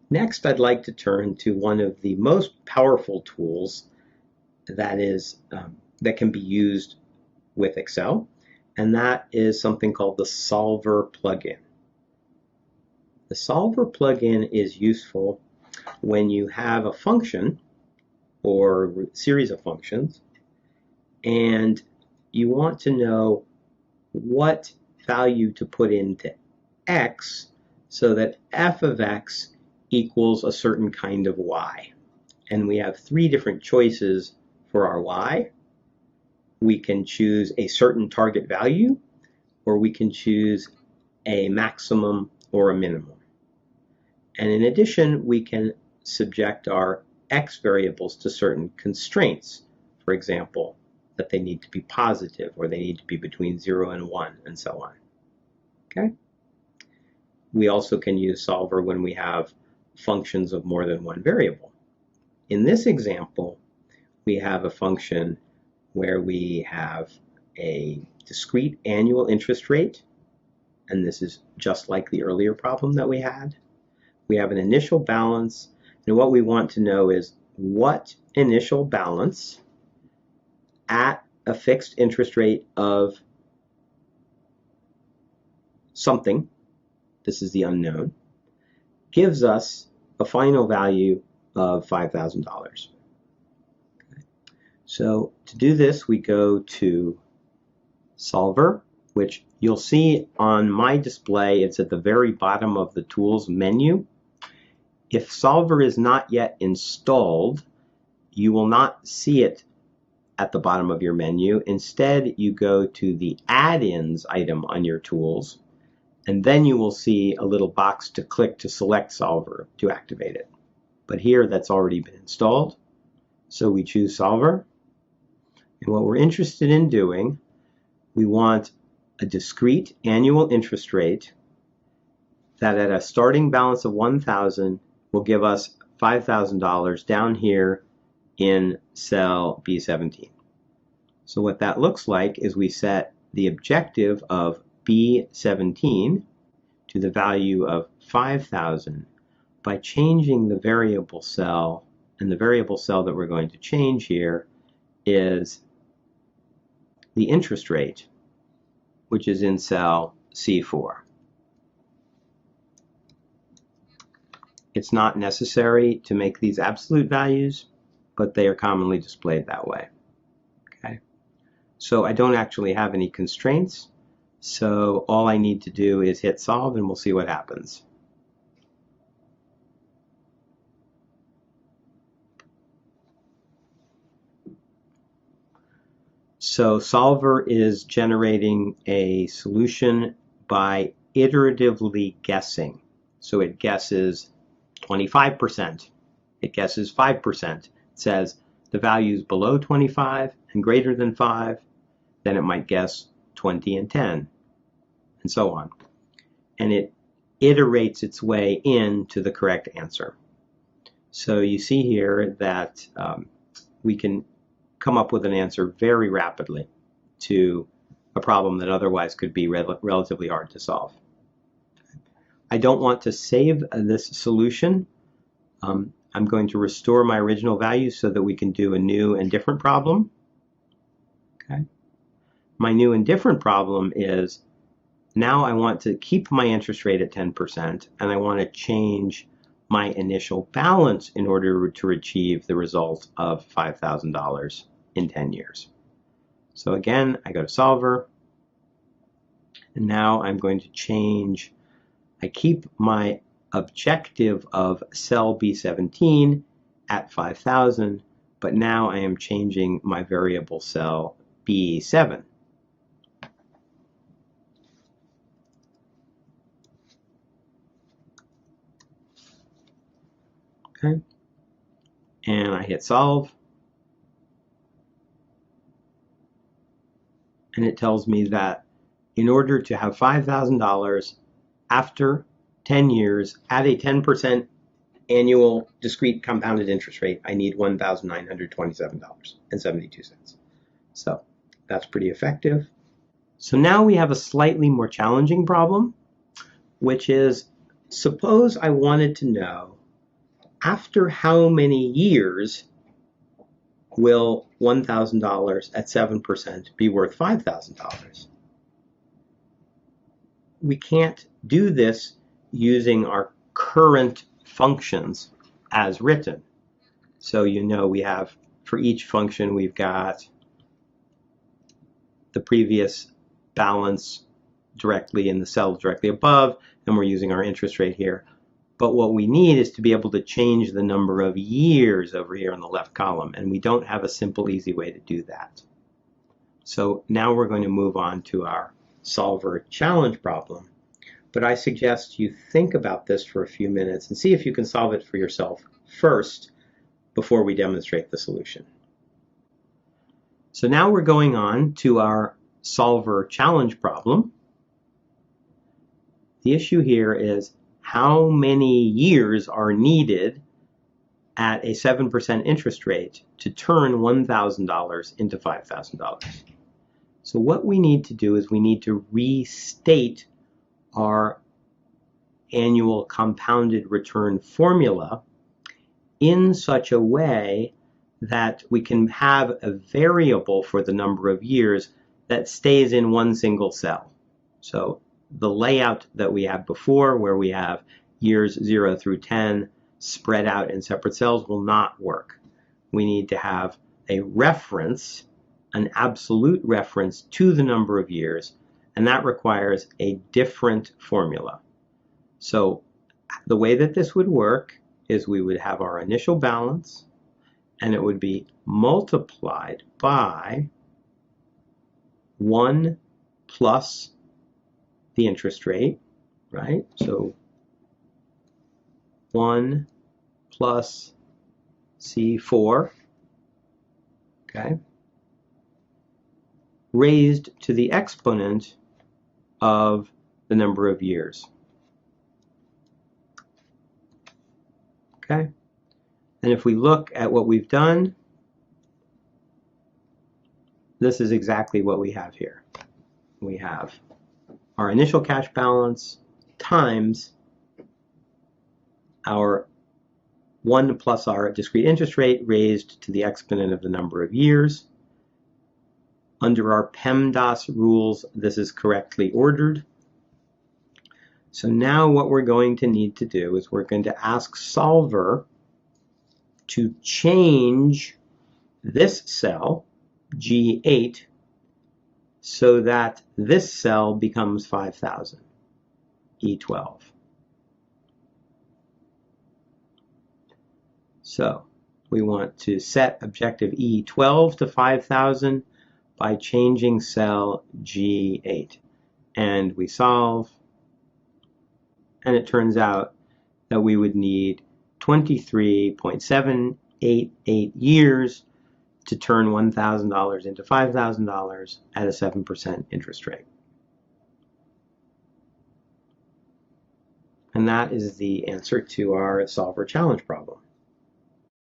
Next, I'd like to turn to one of the most powerful tools that can be used with Excel, and that is something called the Solver plugin. The Solver plugin is useful when you have a function or series of functions and you want to know what value to put into x so that f of x equals a certain kind of y. And we have three different choices for our y. We can choose a certain target value, or we can choose a maximum or a minimum. And in addition, we can subject our x variables to certain constraints. For example, that they need to be positive, or they need to be between 0 and 1, and so on. Okay? We also can use Solver when we have functions of more than one variable. In this example, we have a function where we have a discrete annual interest rate, and this is just like the earlier problem that we had. We have an initial balance, and what we want to know is what initial balance at a fixed interest rate of something, this is the unknown, gives us a final value of $5,000. So to do this, we go to Solver, which you'll see on my display, it's at the very bottom of the Tools menu. If Solver is not yet installed, you will not see it at the bottom of your menu. Instead, you go to the Add-ins item on your Tools, and then you will see a little box to click to select Solver to activate it. But here, that's already been installed. So we choose Solver. And what we're interested in doing, we want a discrete annual interest rate that at a starting balance of $1,000 will give us $5,000 down here in cell B17. So what that looks like is we set the objective of B17 to the value of 5,000 by changing the variable cell, and the variable cell that we're going to change here is the interest rate, which is in cell C4. It's not necessary to make these absolute values, but they are commonly displayed that way. Okay. So I don't actually have any constraints, so all I need to do is hit solve and we'll see what happens. So Solver is generating a solution by iteratively guessing. So it guesses 25%. It guesses 5%. It says the value is below 25 and greater than 5. Then it might guess 20 and 10, and so on. And it iterates its way into the correct answer. So you see here that we can come up with an answer very rapidly to a problem that otherwise could be relatively hard to solve. I don't want to save this solution. I'm going to restore my original value so that we can do a new and different problem. Okay. My new and different problem is now I want to keep my interest rate at 10%, and I want to change my initial balance in order to achieve the result of $5,000 in 10 years. So again, I go to Solver, and now I'm going to change. I keep my objective of cell B17 at 5,000, but now I am changing my variable cell B7. Okay, and I hit solve, and it tells me that in order to have $5,000 after 10 years at a 10% annual discrete compounded interest rate, I need $1,927.72. So that's pretty effective. So now we have a slightly more challenging problem, which is, suppose I wanted to know after how many years will $1,000 at 7% be worth $5,000? We can't do this using our current functions as written. So you know we have, for each function, we've got the previous balance directly in the cell directly above, and we're using our interest rate here. But what we need is to be able to change the number of years over here in the left column, and we don't have a simple, easy way to do that. So now we're going to move on to our solver challenge problem. But I suggest you think about this for a few minutes and see if you can solve it for yourself first before we demonstrate the solution. So now we're going on to our solver challenge problem. The issue here is how many years are needed at a 7% interest rate to turn $1,000 into $5,000. So what we need to do is we need to restate our annual compounded return formula in such a way that we can have a variable for the number of years that stays in one single cell. So the layout that we had before, where we have years 0 through 10 spread out in separate cells, will not work. We need to have a reference, an absolute reference to the number of years, and that requires a different formula. So the way that this would work is we would have our initial balance, and it would be multiplied by 1 plus the interest rate, right? So 1 plus C4, okay, raised to the exponent of the number of years. Okay, and if we look at what we've done, this is exactly what we have here. We have our initial cash balance times our 1 plus our discrete interest rate raised to the exponent of the number of years. Under our PEMDAS rules, this is correctly ordered. So now what we're going to need to do is we're going to ask Solver to change this cell, G8, so that this cell becomes 5,000, E12. So we want to set objective E12 to 5,000 by changing cell G8. And we solve, and it turns out that we would need 23.788 years to turn $1,000 into $5,000 at a 7% interest rate. And that is the answer to our solver challenge problem.